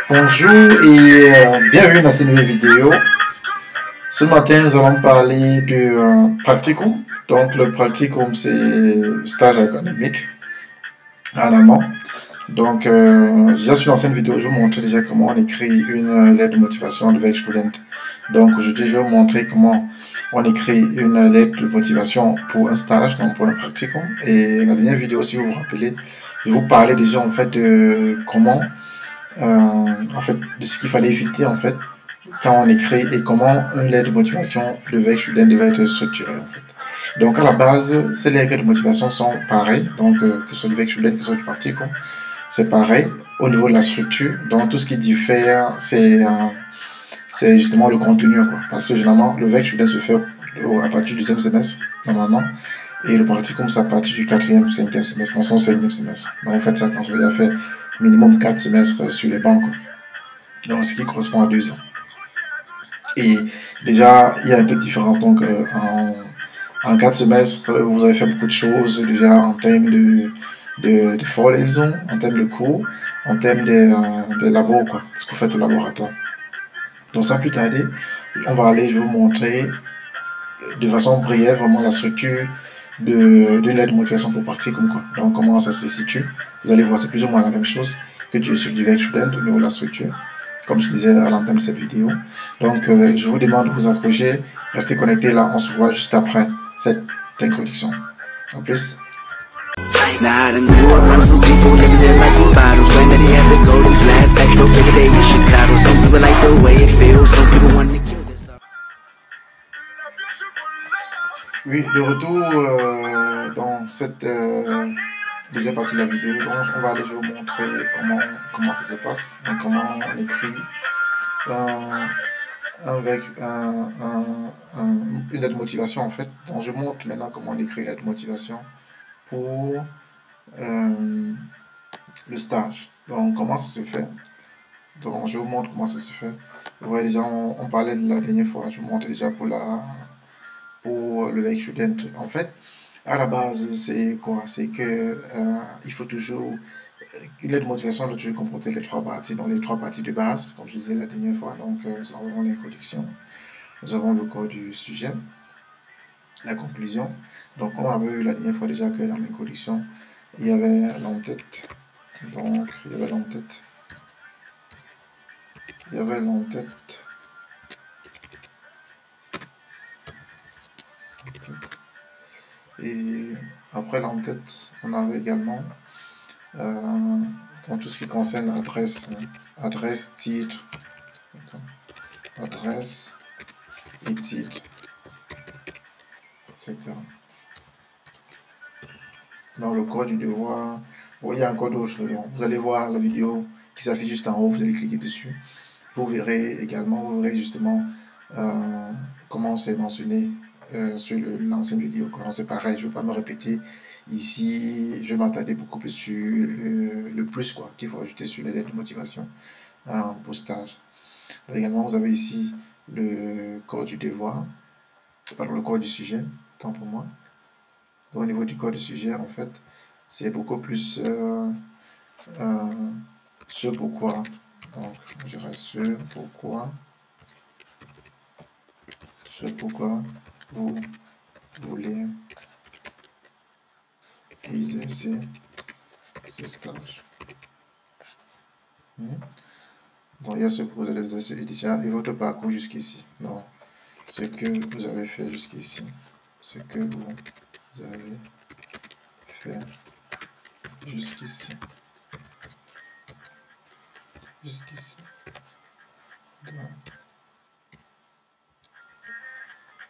Bonjour et bienvenue dans cette nouvelle vidéo. Ce matin, nous allons parler de practicum. Donc, le practicum, c'est le stage académique à l'amont. Donc, déjà sur l'ancienne vidéo, je vous montrais déjà comment on écrit une lettre de motivation de Student. Donc, aujourd'hui, je vais vous montrer comment on écrit une lettre de motivation pour un stage, donc pour un practicum. Et la dernière vidéo, si vous vous rappelez, je vous parlais déjà en fait de comment en fait, de ce qu'il fallait éviter en fait quand on écrit et comment une lettre de motivation devait être structurée en fait. Donc à la base, ces lettres de motivation sont pareilles, donc que ce soit du Weg Student, que ce soit du Practicum, c'est pareil au niveau de la structure. Donc tout ce qui diffère, c'est justement le contenu quoi. Parce que généralement le Weg Student se fait à partir du deuxième semestre normalement. Et le Practicum, c'est à partir du quatrième, cinquième semestre, dans son cinquième semestre. Donc, en fait, ça, quand on a fait minimum 4 semestres sur les bancs. Donc, ce qui correspond à 2 ans. Et déjà, il y a un peu de différence. Donc, en 4 semestres, vous avez fait beaucoup de choses, déjà en termes de formaison, en termes de cours, en termes de labos, quoi, ce que vous faites au laboratoire. Donc, sans plus tarder, je vais vous montrer de façon brève vraiment la structure de l'aide de motivation pour practicum quoi. Donc comment ça se situe. Vous allez voir, c'est plus ou moins la même chose que sur du Weg Student au niveau de la structure, comme je disais à l'entame de cette vidéo. Donc je vous demande de vous accrocher, restez connectés là, on se voit juste après cette introduction. En plus. Now I done grew up around some people living their life in bottles. Granddaddy had the golden flask, back door every day in Chicago. Some people like the way it feels, some people want to kill themselves. Oui, de retour dans cette deuxième partie de la vidéo. Donc, on va aller vous montrer comment ça se passe, donc comment on écrit avec une lettre de motivation en fait. Donc, je montre maintenant comment on écrit une lettre de motivation pour le stage. Donc, comment ça se fait. Donc, je vous montre comment ça se fait. Vous voyez déjà, on parlait de la dernière fois. Je vous montre déjà pour le Weg Student. En fait, à la base, c'est quoi? C'est que il faut toujours une lettre de motivation doit toujours comporter les 3 parties, donc les 3 parties de base, comme je disais la dernière fois. Donc, nous avons l'introduction, nous avons le corps du sujet, la conclusion. Donc, on avait vu la dernière fois déjà que dans l'introduction, il y avait l'entête. Donc, il y avait l'entête. Il y avait l'entête. Et après l'entête, on avait également dans tout ce qui concerne adresse, titre, adresse et titre, etc. Dans le code du devoir, il y a encore d'autres. Vous allez voir la vidéo qui s'affiche juste en haut, vous allez cliquer dessus. Vous verrez justement comment c'est mentionné sur l'ancienne vidéo. C'est pareil, je ne vais pas me répéter. Ici, je vais m'attarder beaucoup plus sur le plus quoi qu'il faut ajouter sur les lettres de motivation pour stage. Donc, également, vous avez ici le corps du devoir, pardon, le corps du sujet, tant pour moi. Donc, au niveau du corps du sujet, en fait, c'est beaucoup plus ce pourquoi. Donc, je dirais ce pourquoi vous voulez exercer ce stage. Donc, il y a ce que vous allez exercer déjà et votre parcours jusqu'ici. Donc, ce que vous avez fait jusqu'ici. Ce que vous avez fait jusqu'ici.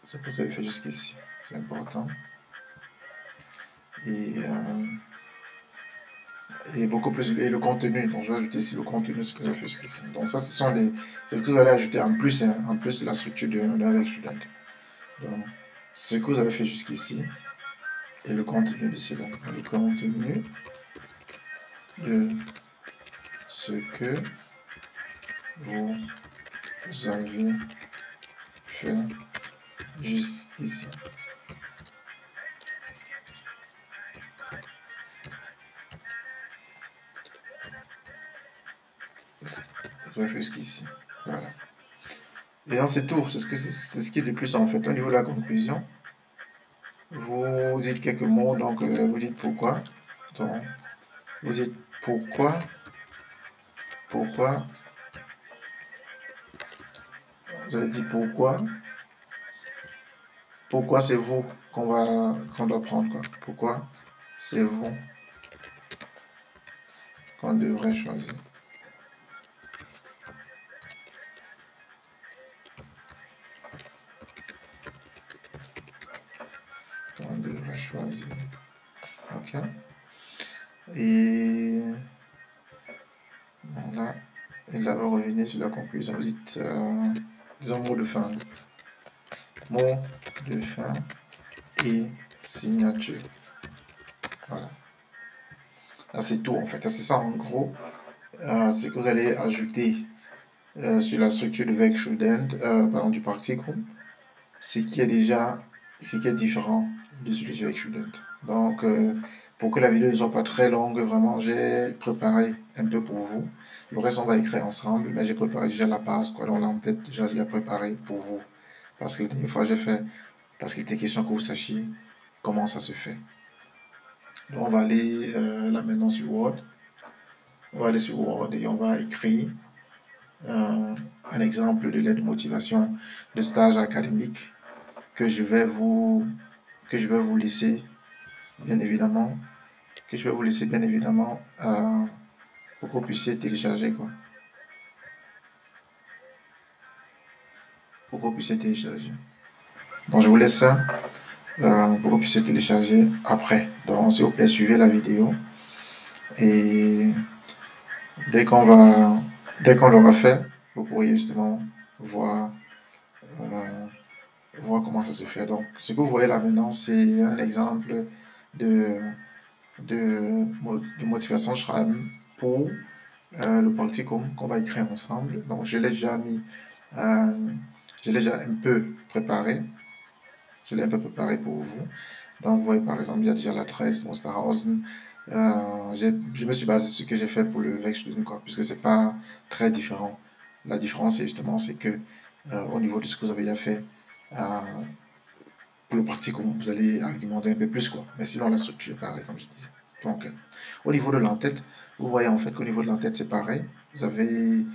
Ce que vous avez fait jusqu'ici. C'est important. Et beaucoup plus le contenu. Donc je vais ajouter ici le contenu de ce que vous avez fait jusqu'ici. Donc ça, c'est ce que vous allez ajouter en plus de la structure d'un Weg Student. Donc ce que vous avez fait jusqu'ici et le contenu de cela. Le contenu de ce que vous avez fait jusqu'ici. jusqu'ici. Voilà. Et donc c'est tout, c'est ce qui est de plus en fait. Au niveau de la conclusion, vous dites quelques mots, donc vous dites pourquoi. Donc, vous dites pourquoi, vous avez dit pourquoi c'est vous qu'on doit prendre, quoi. Pourquoi c'est vous qu'on devrait choisir. On devrait choisir. Ok. Et voilà. Et là, vous revenez sur la conclusion. Vous dites, disons, mot de fin. Mot de fin et signature. Voilà. Là, c'est tout en fait. C'est ça en gros. C'est que vous allez ajouter sur la structure de Vec Student, pardon, du Practicum, ce qui est différent de celui de Vec Student. Donc, pour que la vidéo ne soit pas très longue, vraiment, j'ai préparé un peu pour vous. Le reste, on va écrire ensemble, mais j'ai préparé déjà la base, quoi. Donc là, en tête, déjà, j'ai préparé pour vous. Parce que la dernière fois, j'ai fait, parce qu'il était question que vous sachiez comment ça se fait. Donc, on va aller là maintenant sur Word. On va aller sur Word et on va écrire un exemple de lettre de motivation de stage académique que je vais vous laisser bien évidemment pour que vous puissiez télécharger, quoi. Pour que vous puissiez télécharger. Donc je vous laisse ça pour que vous puissiez télécharger après. Donc s'il vous plaît, suivez la vidéo et dès qu'on l'aura fait, vous pourriez justement voir comment ça se fait. Donc ce que vous voyez là maintenant, c'est un exemple de motivation SRAM pour le practicum qu'on va écrire ensemble. Donc je l'ai déjà mis, je l'ai déjà un peu préparé. Je l'ai un peu préparé pour vous. Donc vous voyez par exemple, il y a déjà l'adresse Monsterhausen. Je me suis basé sur ce que j'ai fait pour le Vec Student, quoi, puisque c'est pas très différent. La différence, c'est justement, c'est que au niveau de ce que vous avez déjà fait, pour le practicum, vous allez argumenter un peu plus, quoi. Mais sinon, la structure est pareille, comme je disais. Donc, au niveau de l'entête, vous voyez en fait qu'au niveau de l'entête, c'est pareil. Vous avez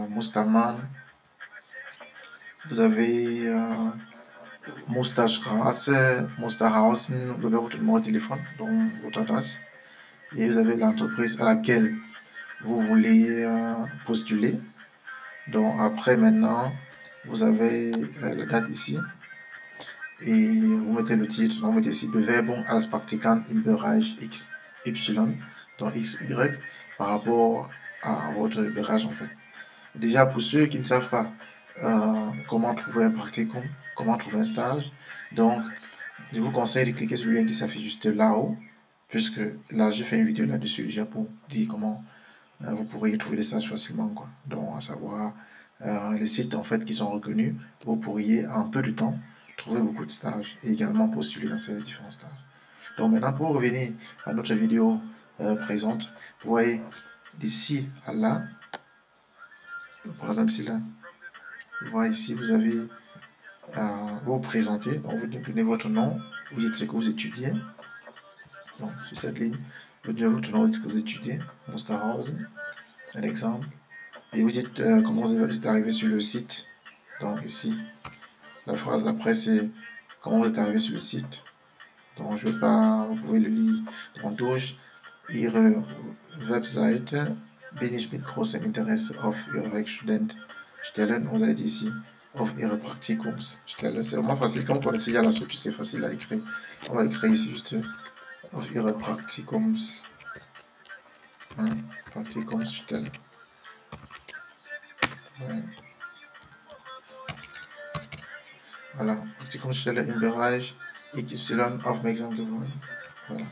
Mustermann, vous avez Musterstraße, Musterhausen, vous avez votre numéro de téléphone, donc votre adresse. Et vous avez l'entreprise à laquelle vous voulez postuler. Donc, après, maintenant, vous avez la date ici. Et vous mettez le titre, donc vous mettez ici Bewerbung als Praktikant im Bereich XY, donc XY, par rapport à votre Bereich en fait. Déjà, pour ceux qui ne savent pas comment trouver un practicum, comment trouver un stage, donc je vous conseille de cliquer sur le lien qui s'affiche juste là-haut, puisque là j'ai fait une vidéo là-dessus déjà pour dire comment vous pourriez trouver des stages facilement, quoi. Donc à savoir les sites en fait qui sont reconnus, vous pourriez en peu de temps trouver beaucoup de stages et également postuler dans ces différents stages. Donc maintenant pour revenir à notre vidéo présente, vous voyez d'ici à là, par exemple ici là, vous voyez ici vous avez vous présentez, donc vous donnez votre nom, vous dites ce que vous étudiez, donc sur cette ligne, vous donnez votre nom, vous dites ce que vous étudiez, Monsterhausen, un exemple. Et vous dites comment vous êtes arrivé sur le site. Donc ici, la phrase d'après c'est comment vous êtes arrivé sur le site. Donc je ne vais pas, vous pouvez le lire. Donc durch Ihre Webseite bin ich mit großem Interesse auf Ihre Werkstudentstellen. Vous allez dire ici, auf Ihre Praktikumsstelle. C'est vraiment facile. Quand vous connaissez déjà la structure, c'est facile à écrire. On va écrire ici juste auf Ihre Praktikumsstelle. Ouais. Voilà, Praktikumsstelle im Bereich XY aufmerksam geworden. Voilà.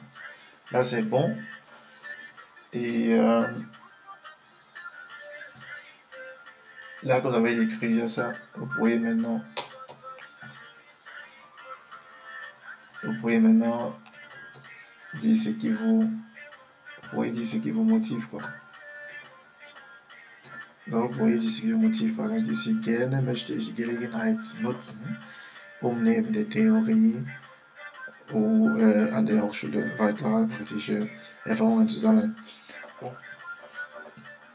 Là, c'est bon. Et là, que vous avez écrit ça, vous pourriez maintenant dire ce qui vous motive, quoi. Donc, vous voyez ici le motif, par exemple, ici, gerne möchte ich die Gelegenheit nutzen, neben der Theorie an der Hochschule weitere praktische Erfahrungen zu sammeln. Bon.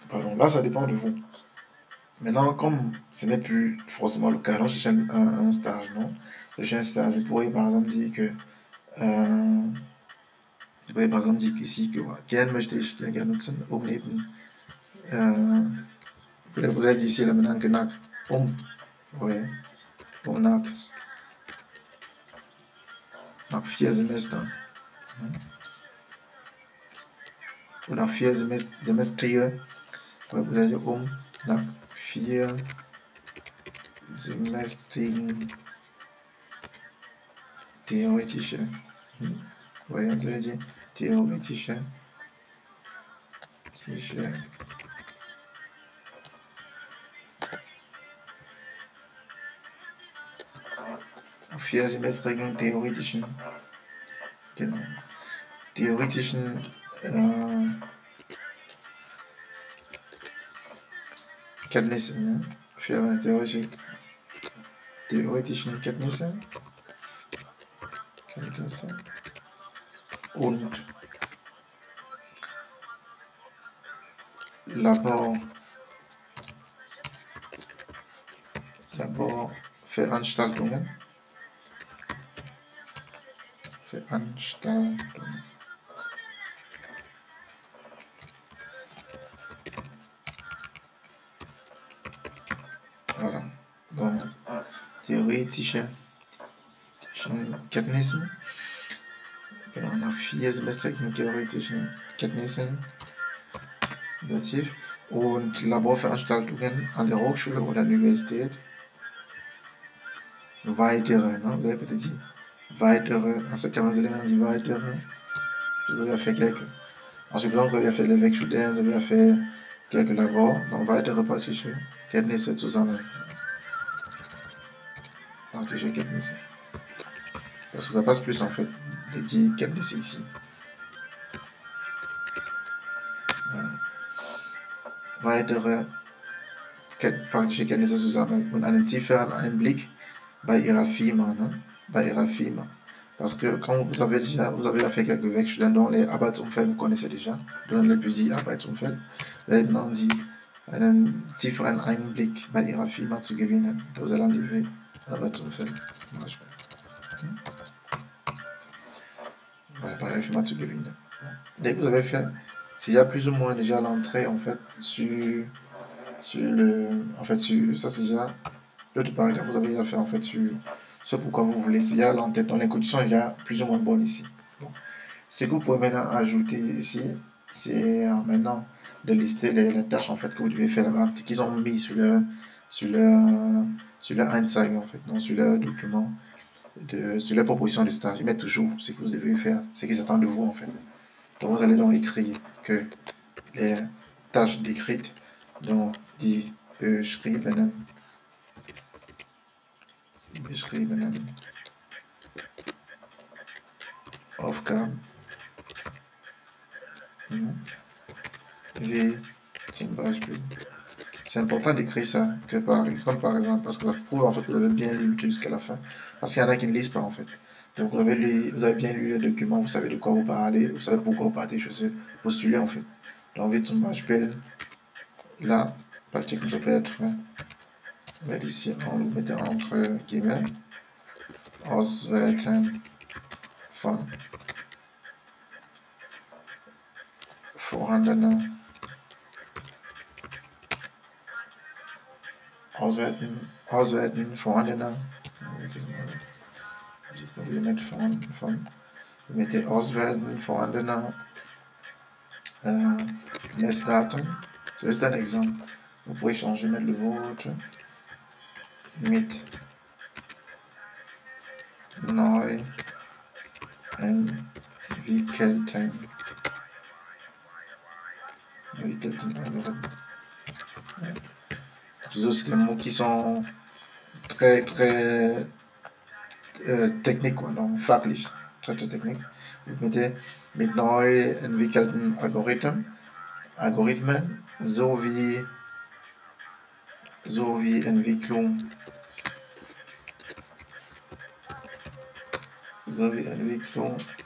Pardon, là, ça dépend de vous. Maintenant, comme ce n'est plus forcément le cas, là, je cherche un stage, non? Je cherche un stage. Je pourrais, par exemple, dire que ici que gerne möchte ich die gerne nutzen, neben vous avez dit ici là maintenant que nach ouais, nach 4 Semestern ou nach 4 Semester, vous allez nach 4 Semestern theoretische, ouais, vous avez dit theoretische, auf 4 Semestrigen theoretischen, genau, theoretischen Kenntnissen, für theoretischen Kenntnisse und Laborveranstaltungen. Voilà. Donc, theoretische Kenntnissen. Genau, nach 4 Semestrigen theoretischen Kenntnissen. Und Laborveranstaltungen an der Hochschule oder Universität. Weitere, ne? Vous avez peut-être dit weitere, en ce cas, vous avez dit weitere. Vous avez fait quelques. En ce cas, vous avez fait les Werkstudenten, vous avez fait quelques labors, donc weitere praktische Kenntnisse zusammen. Praktische Kenntnisse. Parce que ça passe plus en fait, de dire Kenntnisse ici. Voilà. Weitere praktische Kenntnisse zusammen und einen tieferen Einblick bei ihrer Firma, ne? Bei ihrer Firma. Parce que quand vous avez fait quelques Werkstudenten dans les Arbeitsumfeld, vous connaissez déjà, dans les Budget Arbeitsumfeld, vous avez maintenant dit, einen tieferen Einblick bei ihrer Firma zu gewinnen, dans les Arbeitsumfeld, zum Beispiel. Voilà, bei ihrer Firma zu gewinnen. Dès que vous avez fait, s'il y a plus ou moins déjà l'entrée, en fait, sur ça c'est déjà l'autre paragraphe, vous avez déjà fait, en fait, sur ce pourquoi vous voulez. S'il y a l'entête, dans les conditions déjà plus ou moins bonnes ici. Bon. Ce que vous pouvez maintenant ajouter ici, c'est maintenant de lister les tâches en fait que vous devez faire là-bas, qu'ils ont mis sur leur Einzeiger en fait, non, sur leur document, sur leur proposition de stage. Ils mettent toujours ce que vous devez faire, ce qu'ils attendent de vous en fait. Donc vous allez donc écrire que les tâches décrites, donc die beschriebenen Aufgaben, wie zum Beispiel. C'est important d'écrire ça, que par exemple, parce que ça prouve en fait que vous avez bien lu jusqu'à la fin. Parce qu'il y en a qui ne lisent pas en fait. Donc vous avez bien lu le document, vous savez de quoi vous parlez, vous savez pourquoi vous partez chez eux, postuler en fait. Donc wie zum Beispiel, là, particulier ça peut être, on va dire ici, on le mettait entre guillemets, auswählen von vorhandenen auswerten vorhandener mit den Auswerten vorhandener Messdaten. So ist un exemple. Vous pouvez changer, mettre le vôtre. Mit neu entwickelten Algorithmen. Toujours c'est des mots qui sont très très techniques, quoi, donc fachlich, très très techniques. Vous mettez mit neu entwickelten Algorithmen sowie sowie Entwicklung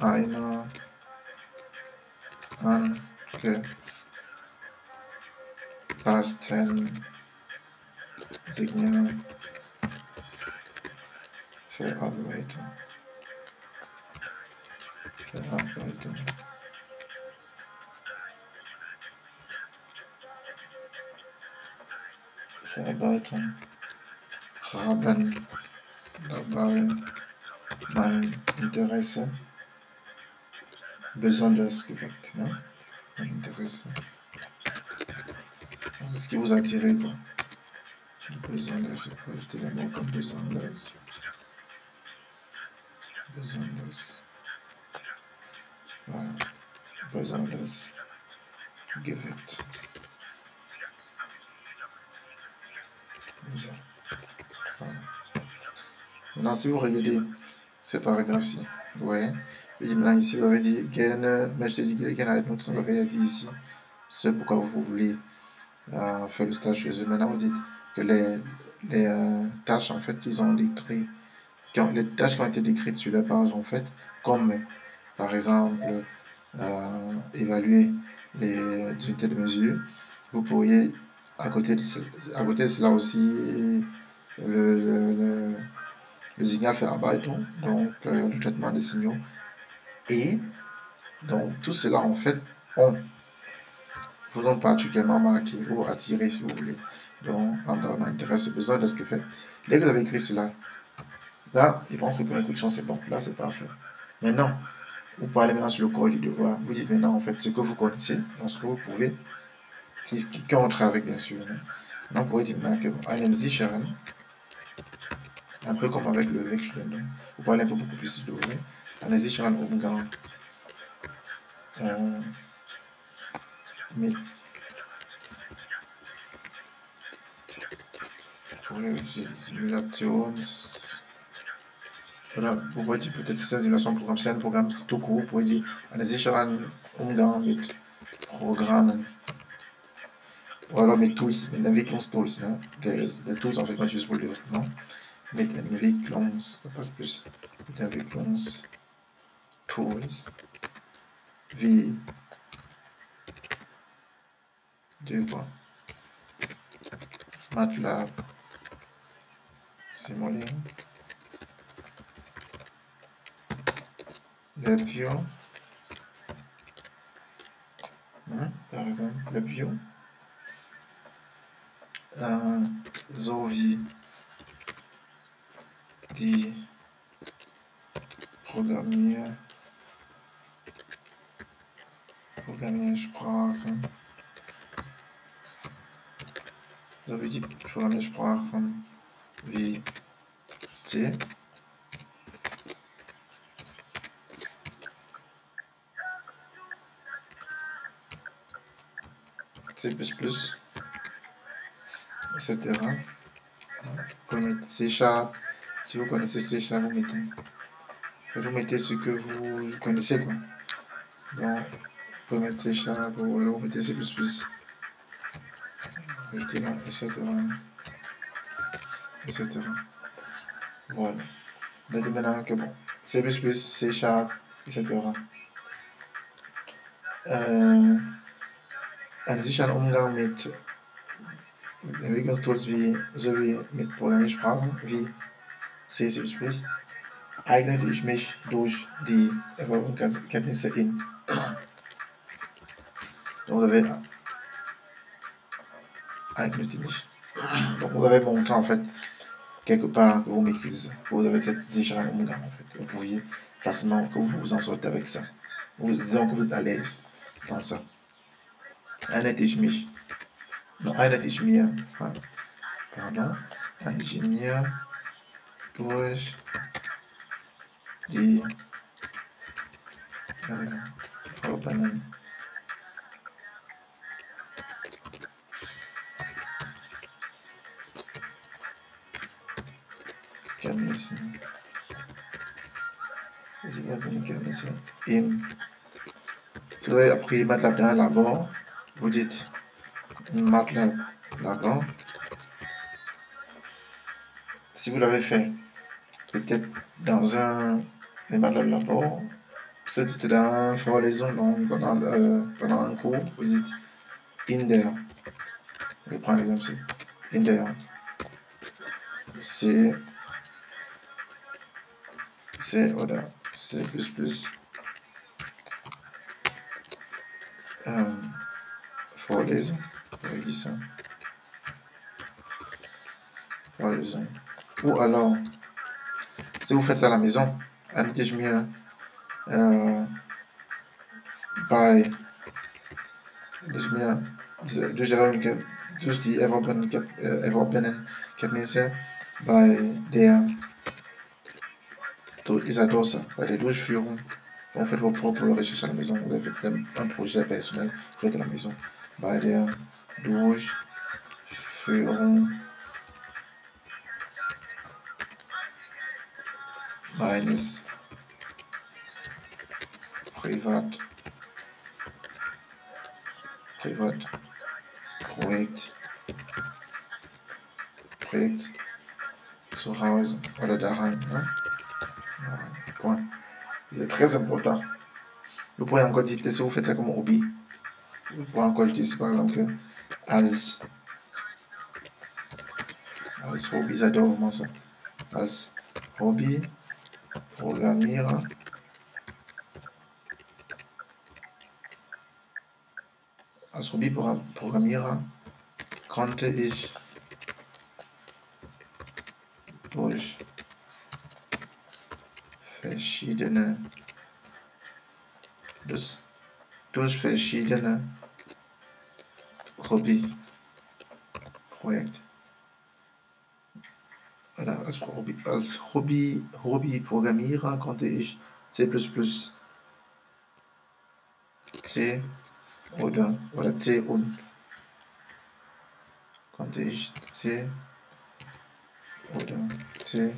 einer angepassten Signalverarbeitung. Haben dabei mein Interesse besonders geweckt. Ne? Mein Interesse. Das ist ce qui vous attire, quoi. Besonders, je peux ajouter le mot comme besonders. Voilà. Besonders geweckt. Voilà. Maintenant, si vous regardez ce paragraphe-ci, vous voyez, maintenant ici, vous avez dit, mais je te dis que donc ça m'avait dit ici, ce pourquoi vous voulez faire le stage chez eux. Maintenant, vous dites que les tâches, en fait, qu'ils ont décrites, les tâches qui ont été décrites sur la page, en fait, comme, par exemple, évaluer les unités de mesure, vous pourriez, à côté de cela aussi, le Signalverarbeitung, donc le traitement des signaux. Et donc tout cela en fait vous ont particulièrement marqué ou attiré si vous voulez. Donc on intéresse besoin de ce que fait. Dès que vous avez écrit cela, là, ils pensent que pour une question c'est bon, là c'est parfait. Maintenant, vous parlez maintenant sur le corps du devoir. Vous dites maintenant en fait ce que vous connaissez, donc ce que vous pouvez, qui entre avec bien sûr. Donc vous pouvez dire maintenant que un peu comme avec le Vectren. Vous parlez un peu beaucoup plus de vous. Analysieren Umgang mit Simulations oder vous pouvez dire peut-être c'est une simulation programme, c'est un programme tout court, vous pouvez dire analysieren Umgang mit Programmen. Ou alors mit Tools, mit Entwicklungstools, ne? Les tools en fait quand juste pour le développement. Mit Entwicklungs, ça passe plus. Mit Entwicklungstools wie MATLAB, Simulink, le Bio, par exemple, le Bio, sowie die Programmiersprachen, sowie die Programmiersprachen wie C, C++, etc. Vous mettez C#, si vous connaissez C#, vous mettez ce que vous connaissez, quoi. Donc, vous pouvez mettre C# ou alors vous mettez C++, etc. Voilà. On a dit maintenant que bon, C++, C#, etc. An sich ein Umgang mit Entwicklungstools sowie mit Programmiersprachen wie C++, eignete ich mich durch die Erfahrungskenntnisse in. Donc vous avez donc vous avez montré en fait quelque part que vous maîtrisez, que vous avez cette différence Umgang en fait, vous pourriez facilement que vous vous en sortez avec ça. Disons que vous êtes à l'aise dans ça. Einheit ich mir, durch die Vorbereitung Kenntnisse vous avez appris MATLAB d'abord, vous dites MATLAB d'abord, si vous l'avez fait, peut-être dans un MATLAB Labor, c'était dans Vorlesung, donc pendant un cours, vous dites in there. Je prends l'exemple ici. In there. C++. Vorlesung. Je dis ça. Vorlesung. Ou alors, si vous faites ça à la maison, allez mir bei durch die erworbenen Kenntnisse bei der Isadosa, bei der Durchführung. Vous faites vos propres recherches à la maison, vous avez fait un projet personnel, vous faites à la maison. Bei der Durchführung meines Privatprojekt. Zu Hause oder daheim. Ne? Point. C'est très important. Vous pouvez encore dire, peut-être si vous faites ça comme hobby, vous pouvez encore dire par exemple que als Hobby, j'adore vraiment ça. Als Hobby, Programmierer. Als Hobby, Programmierer konnte ich durch verschiedene Hobbyprojekte. Voilà, als Hobby-Programmierer konnte ich C++, C oder C und konnte ich C oder C++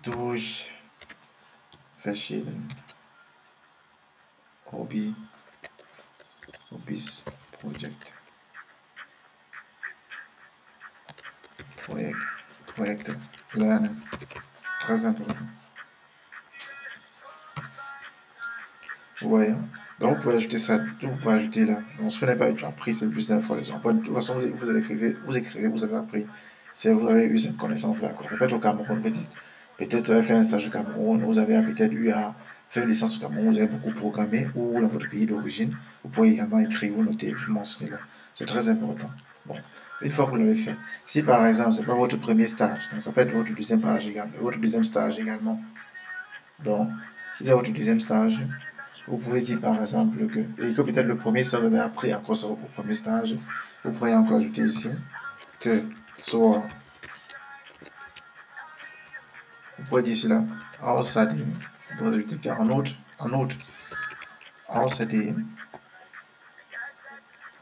durch verschiedene Projekte lernen. Très important. Vous voyez? Donc vous pouvez ajouter ça, vous pouvez ajouter là. On se fait pas appris, c'est plus d'infos. De toute façon, vous écrivez, vous avez appris. Si vous avez eu cette connaissance-là, ça peut être au Cameroun, peut-être vous avez fait un stage au Cameroun, vous avez peut-être eu à faire une licence au Cameroun, vous avez beaucoup programmé, ou dans votre pays d'origine, vous pouvez également écrire, vous noter, vous mentionner là. C'est très important. Bon, une fois que vous l'avez fait, si par exemple, ce n'est pas votre premier stage, donc ça peut être votre deuxième stage également. Donc, si c'est votre deuxième stage, vous pouvez dire par exemple que peut-être le premier stage, vous avez appris encore sur votre premier stage, vous pourriez encore ajouter ici que soit, vous pouvez dire ici là, außerdem, vous ajoutez en outre, außerdem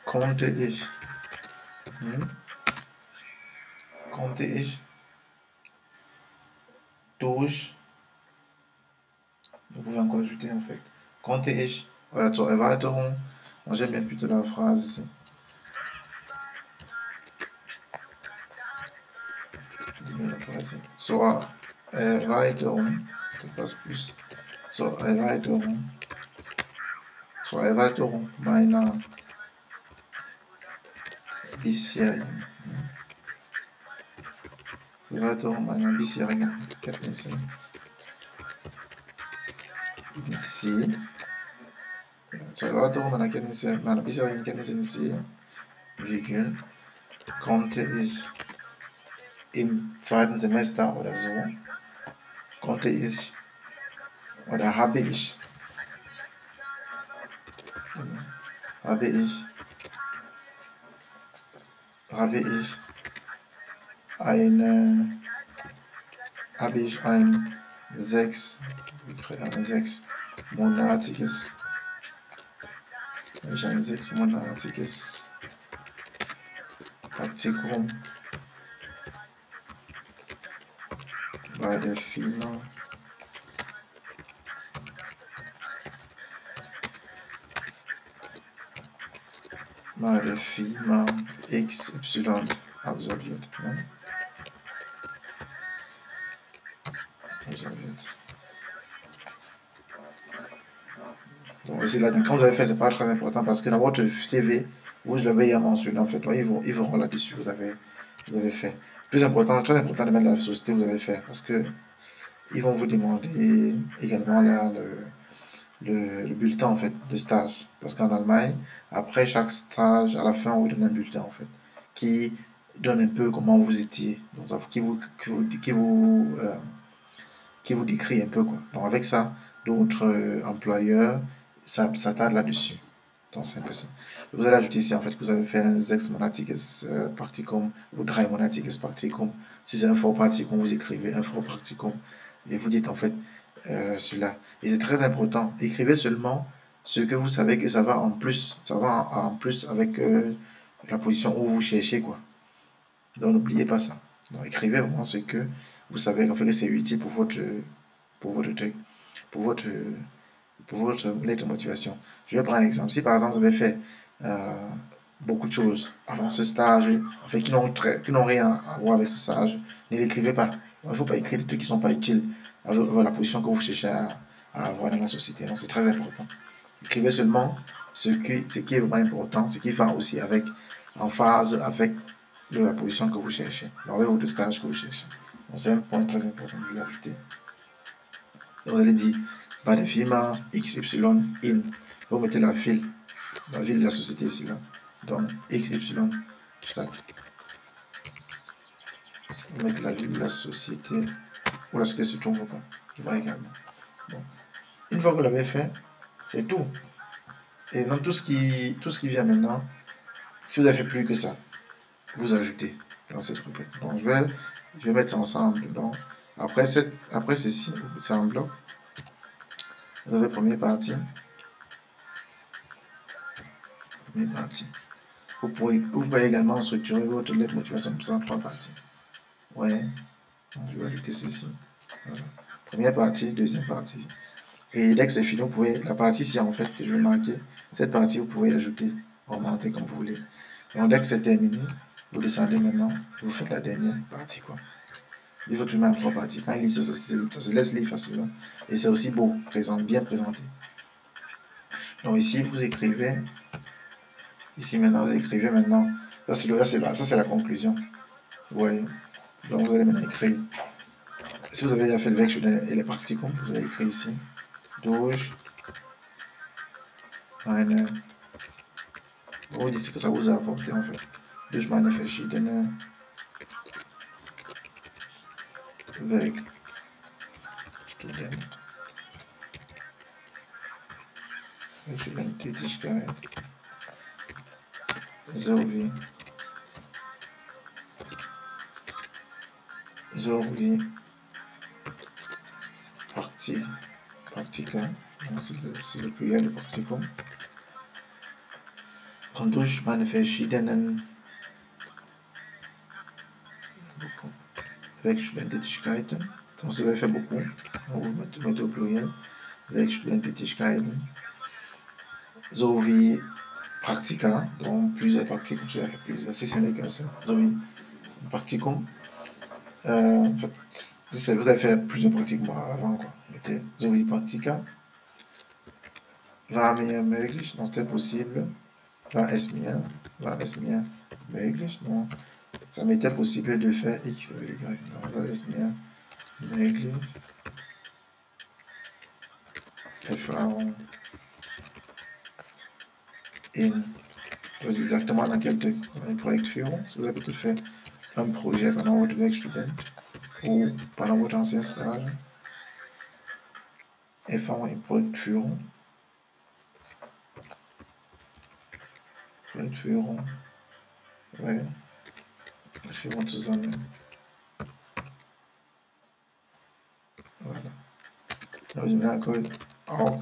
konnte ich durch, vous pouvez encore ajouter en fait, konnte ich, voilà, zur Erweiterung, j'aime bien plutôt la phrase ici. Zur Erweiterung, c'est pas plus, zur Erweiterung meiner bisherigen Kenntnisse meiner bisherigen Kenntnisse in C, konnte ich im zweiten Semester oder so, habe ich ein sechsmonatiges Praktikum bei der Firma mal de phi mal x, y absolute. Ne? Absolute. Donc ici, là, quand vous avez fait, c'est pas très important parce que dans votre CV, vous avez mentionné en fait. Donc, ils verront là-dessus, vous avez fait. Plus important, très important de mettre la société que vous avez fait parce que ils vont vous demander également là, le bulletin en fait, de stage. Parce qu'en Allemagne, après chaque stage, à la fin, on vous donne un bulletin en fait, qui donne un peu comment vous étiez, donc qui vous décrit un peu quoi. Donc avec ça, d'autres employeurs s'attardent là-dessus. Donc c'est un peu ça. Vous allez ajouter ici en fait que vous avez fait un Sechs monatiges Praktikum ou Drei monatiges Praktikum. Si c'est un fort Praktikum, vous écrivez un fort Praktikum et vous dites en fait cela. Et c'est très important. Écrivez seulement ce que vous savez que ça va en plus. Ça va en plus avec la position où vous cherchez quoi. Donc n'oubliez pas ça. Donc écrivez vraiment ce que vous savez en fait que c'est utile pour votre truc, pour votre pour votre lettre de motivation. Je vais prendre un exemple. Si par exemple vous avez fait euh, beaucoup de choses avant ce stage, en fait, qui n'ont rien à voir avec ce stage, ne l'écrivez pas. Il ne faut pas écrire des trucs qui ne sont pas utiles à la position que vous cherchez à avoir dans la société. Donc c'est très important. Écrivez seulement ce qui est vraiment important, ce qui va aussi en phase avec la position que vous cherchez, avec votre stage que vous cherchez. Donc c'est un point très important que je vais ajouter. Vous allez dire pas de firma XY in. Vous mettez la ville de la société ici là. Donc XY start. Vous mettez la ville de la société où la société se trouve pas. Tu vois également. Bon. Une fois que vous l'avez fait, c'est tout. Et dans tout ce qui vient maintenant, si vous avez fait plus que ça, vous ajoutez dans cette rubrique. Donc je vais mettre ça ensemble. Donc après ceci, c'est en bloc. Vous avez première partie. Vous pouvez également structurer votre lettre de motivation en 3 parties. Ouais, je vais ajouter ceci. Voilà. Première partie, deuxième partie. Et dès que c'est fini, vous pouvez, la partie ici en fait que je vais marquer, cette partie vous pouvez ajouter, augmenter comme vous voulez. Et dès que c'est terminé, vous descendez maintenant, vous faites la dernière partie quoi. Il faut tout de même 3 parties. Quand il lit ça, ça se laisse lire facilement. Et c'est aussi beau, bien présenté. Donc ici, vous écrivez. Ici maintenant, vous écrivez maintenant. Ça c'est la conclusion. Vous voyez. Donc vous allez maintenant écrire. Si vous avez déjà fait le vecteur et les pratiquants, vous allez écrire ici. Durch eine. Vous dites ce que ça vous a apporté en fait. Durch meine verschiedenen Werkstudenten. Tätigkeit sowie Praktika, c'est le pluriel de Praktikum. Und durch meine verschiedenen Werkstudententätigkeiten, donc ça va faire beaucoup, vous mettez au pluriel, Werkstudententätigkeiten, sowie Praktika, donc plusieurs Praktikum, vous avez fait plusieurs, si ce n'est qu'un seul, sowie Praktikum. En fait, vous avez fait plusieurs Praktikum avant, quoi. Mettez sowie Praktika. War mir möglich, donc c'était possible. War es mir möglich, donc ça m'était possible de faire X ou Y. Donc war es mir möglich. Erfahrung exactement dans quel truc, dans une Projektführung. Si vous avez peut-être fait un projet pendant votre Werkstudent ou pendant votre ancien stage. Erfahrung in Projektführung. Ouais. Führung zusammen. Voilà. Donc, je mets un code auch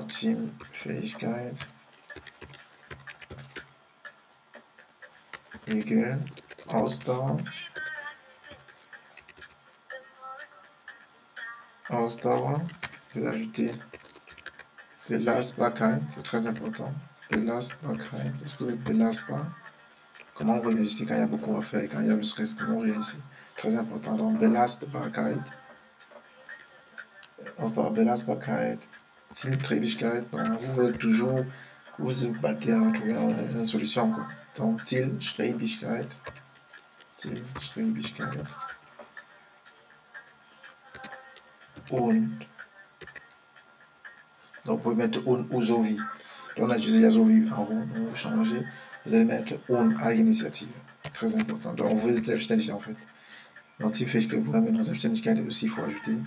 Teamfähigkeit égale Ausdauer. Je vais ajouter Belastbarkeit, c'est très important. Belastbarkeit, est-ce que vous êtes belastbar? Comment vous réagissez quand il y a beaucoup à faire, quand il y a le stress, comment vous réagissez? Très important. Donc, Belastbarkeit. Belastbarkeit, Zielstrebigkeit. Donc, vous êtes toujours, vous vous battez à trouver une solution, quoi. Donc, Zielstrebigkeit. Zielstrebigkeit. Und. Donc, vous pouvez mettre und ou Sowie. Donc, on a utilisé la Sowie en haut, vous changez. Vous allez mettre und Eigeninitiative. Très important. Donc, vous êtes selbstständig en fait. Donc, Zielfähigkeit, vous pouvez mettre Selbstständigkeit aussi, il faut ajouter.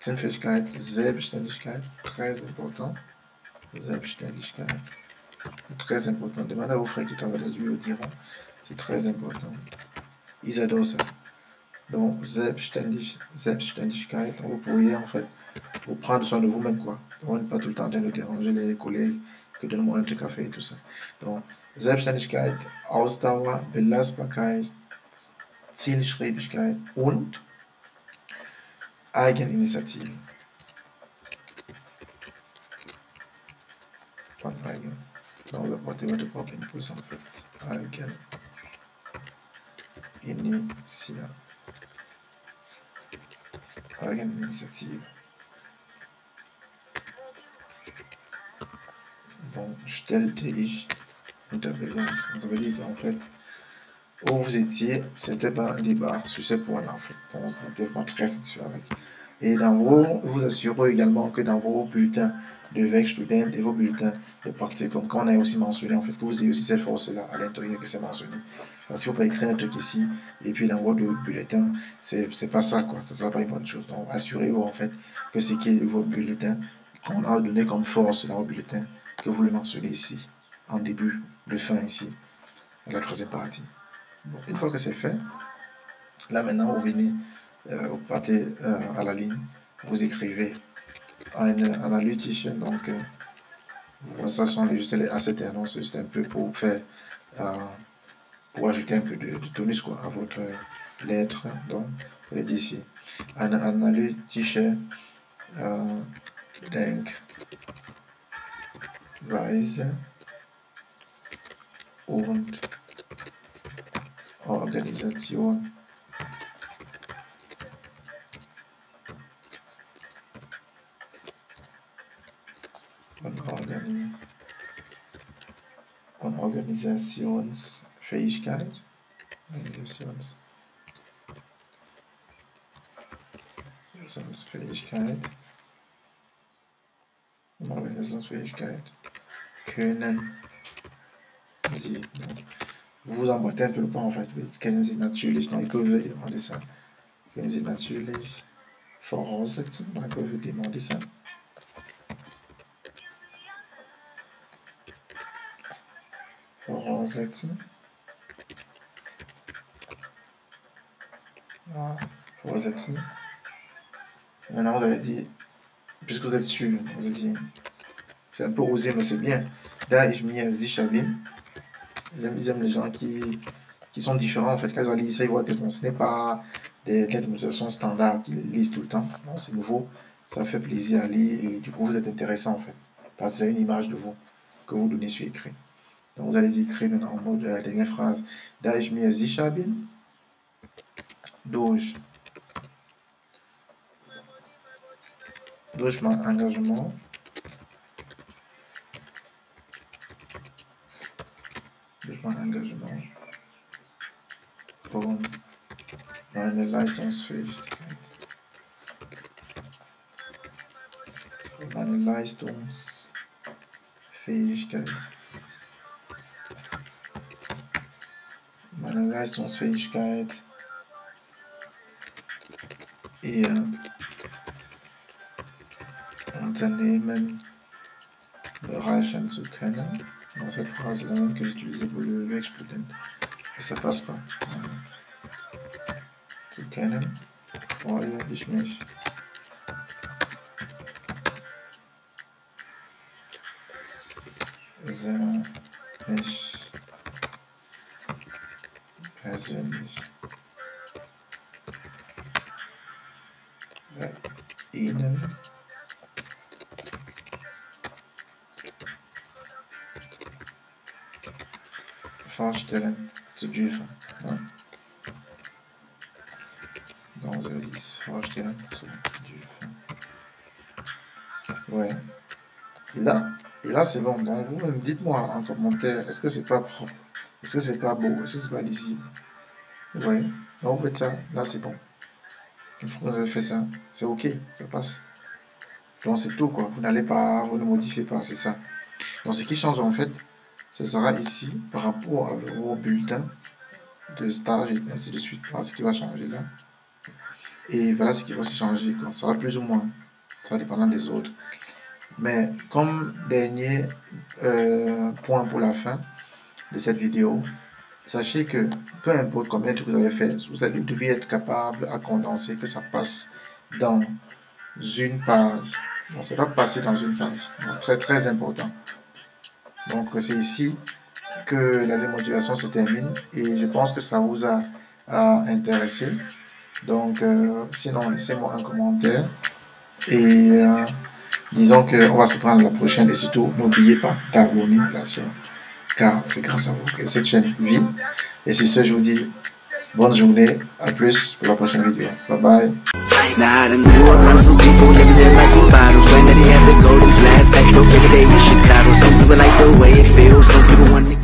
Zielfähigkeit, Selbstständigkeit, très important. Selbstständigkeit, très important. Demandez à vos frères qui travaillent là-dessus, ils vous diront. C'est très important. Ils adorent ça. Donc, Selbstständigkeit, donc vous pourriez en fait vous prendre soin de vous-même, quoi. Donc, pas tout le temps en train de déranger les collègues, que donne-moi un truc à faire et tout ça. Donc, Selbstständigkeit, Ausdauer, Belastbarkeit, Zielstrebigkeit und Eigeninitiative. Von Eigen. Donc, vous apportez votre propre impulse en fait. Eigeninitiative. Bon, stellte ich unter Beweis. Ça veut dire en fait, où vous étiez, c'était pas un débat sur ce point-là en fait. Bon, c'était pas très satisfait avec. Et vous assurez également que dans vos bulletins de Werkstudent et vos bulletins de partie, comme quand on a aussi mentionné en fait, que vous ayez aussi cette force-là à l'intérieur que c'est mentionné. Parce qu'il ne faut pas écrire un truc ici et puis dans votre bulletin, c'est pas ça quoi, ça ne sera pas une bonne chose. Donc assurez-vous en fait que ce qui est de votre bulletin, qu'on a donné comme force dans votre bulletin, que vous le mentionnez ici, en début, de fin ici, à la troisième partie. Bon, une fois que c'est fait, là maintenant vous venez, vous partez à la ligne, vous écrivez analytische, donc ça sont juste les assets, non, c'est juste un peu pour faire, pour ajouter un peu de tonus quoi, à votre lettre. Donc, vous allez dire ici, analytische Denkweise und Organisation und Organisationsfähigkeit. Organisationsfähigkeit können Sie. Vous vous emboîtez un peu le pas en fait. Können Sie natürlich, non, ils peuvent demander ça. Können Sie natürlich voraussetzen, donc ils peuvent demander ça. Voraussetzen. Ah, voraussetzen. Maintenant, vous allez dire, puisque vous êtes sûr, vous allez dire, c'est un peu osé, mais c'est bien. Da ich mir sicher bin. Ils aiment les gens qui sont différents en fait. Quand ils lisent ça, ils voient que bon, ce n'est pas des lettres de motivation standards qu'ils lisent tout le temps. Non, c'est nouveau. Ça fait plaisir à lire et du coup, vous êtes intéressant en fait. Parce que c'est une image de vous que vous donnez sur écrit. Donc, vous allez écrire maintenant en mode dernière phrase. Da ich mir sicher bin. Durch mein Engagement. Durch mein Engagement. Und meine Leistungsfähigkeit. Meine Leistungsfähigkeit. Meine Leistungsfähigkeit. Ihr Unternehmen erreichen zu können. Dans cette phrase-là que j'utilisais pour le Werkstudent. Et ça passe pas. Zu können, freue ich mich. Sehr mich persönlich bei Ihnen Vorstellen zu dürfen. Ja. Donc, je dis vorstellen zu dürfen. Ouais. Et là c'est bon. Donc, vous-même, dites-moi en commentaire, est-ce que c'est pas propre? Est-ce que c'est pas beau? Est-ce que c'est pas lisible? Ouais. Donc, vous faites ça. Là, c'est bon. Une fois que vous avez fait ça, c'est OK. Ça passe. Donc, c'est tout, quoi. Vous n'allez pas, vous ne modifiez pas, c'est ça. Donc, ce qui change, en fait, ce sera ici, par rapport à vos bulletins de stage et ainsi de suite. Voilà ce qui va changer là. Et voilà ce qui va se changer, quoi. Ça va plus ou moins. Ça va dépendre des autres. Mais comme dernier point pour la fin de cette vidéo, sachez que peu importe combien de trucs vous avez fait, vous devez être capable à condenser, que ça passe dans une page. Donc, ça doit passer dans une page. Donc, très très important. Donc c'est ici que la démotivation se termine et je pense que ça vous a intéressé. Donc sinon laissez-moi un commentaire et disons qu'on va se prendre la prochaine et surtout n'oubliez pas d'abonner la chaîne car c'est grâce à vous que cette chaîne vit. Et sur ce je vous dis bonne journée, à plus pour la prochaine vidéo. Bye bye. Now I done grew around some people living their life in bottles. When they have the golden flask, back to every day in Chicago. Some people like the way it feels, some people want to